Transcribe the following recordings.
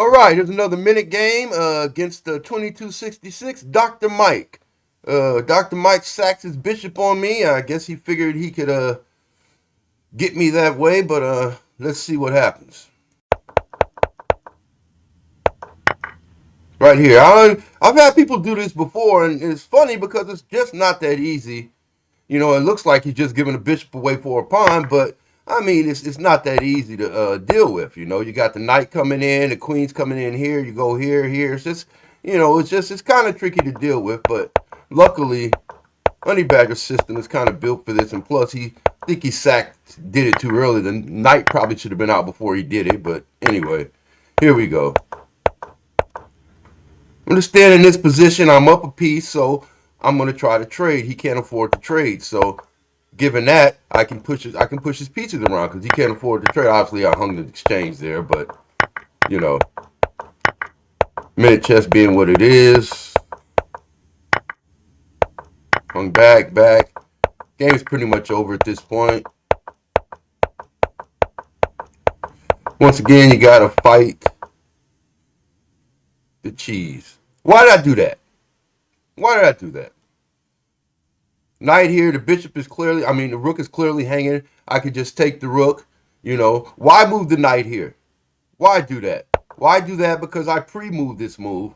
All right, here's another minute game against the 2266 Dr. Mike. Dr. Mike sacks his bishop on me. I guess he figured he could get me that way, but let's see what happens. Right here, I've had people do this before, and it's funny because it's just not that easy. It looks like he's just giving a bishop away for a pawn, but I mean, it's not that easy to deal with. You got the knight coming in, the queen's coming in here. You go here, here. It's just, it's kind of tricky to deal with. But luckily, Honeybadger's system is kind of built for this, and plus, I think he did it too early. The knight probably should have been out before he did it. But anyway, here we go. I'm gonna stand in this position. I'm up a piece, so I'm gonna try to trade. He can't afford to trade, so given that, I can push his pieces around because he can't afford to trade. Obviously, I hung the exchange there, but you know, minute chess being what it is, hung back. Game's pretty much over at this point. Once again, you gotta fight the cheese. Why did I do that? Why did I do that? Knight here, the bishop is clearly, the rook is clearly hanging. I could just take the rook. Why move the knight here? Why do that? Why do that? Because I pre-moved this move.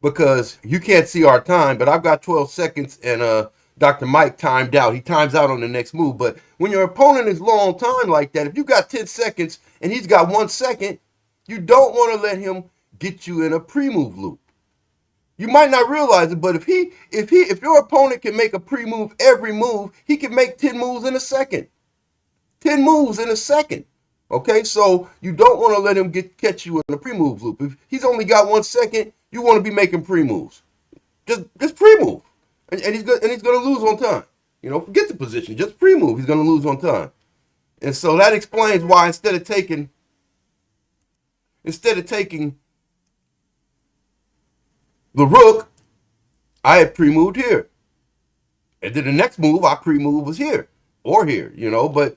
Because you can't see our time, but I've got 12 seconds and Dr. Mike timed out. He times out on the next move. But when your opponent is low on time like that, if you got 10 seconds and he's got 1 second, you don't want to let him get you in a pre-move loop. You might not realize it, but if your opponent can make a pre-move every move, he can make 10 moves in a second. 10 moves in a second. Okay, so you don't want to let him catch you in a pre-move loop. If he's only got 1 second, you want to be making pre-moves. Just pre-move. And he's gonna lose on time. Forget the position. Just pre-move. He's gonna lose on time. And so that explains why instead of taking the rook, I had pre-moved here. And then the next move I pre-moved was here. Or here, but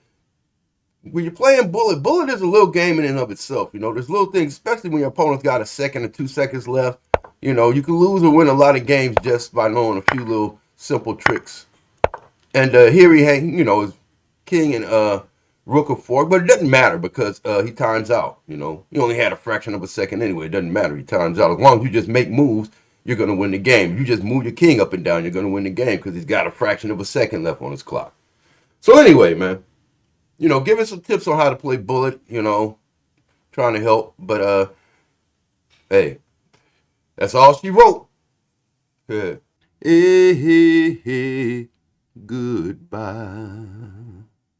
when you're playing bullet is a little game in and of itself. There's little things, especially when your opponent's got 1 second or 2 seconds left. You can lose or win a lot of games just by knowing a few little simple tricks. And here he his king and rook of 4, but it doesn't matter because he times out. He only had a fraction of a second anyway. It doesn't matter. He times out. As long as you just make moves, you're going to win the game. If you just move your king up and down, you're going to win the game because he's got a fraction of a second left on his clock. So anyway, man, give us some tips on how to play bullet, trying to help. But, hey, that's all she wrote. Yeah. Hey, hey, hey, goodbye.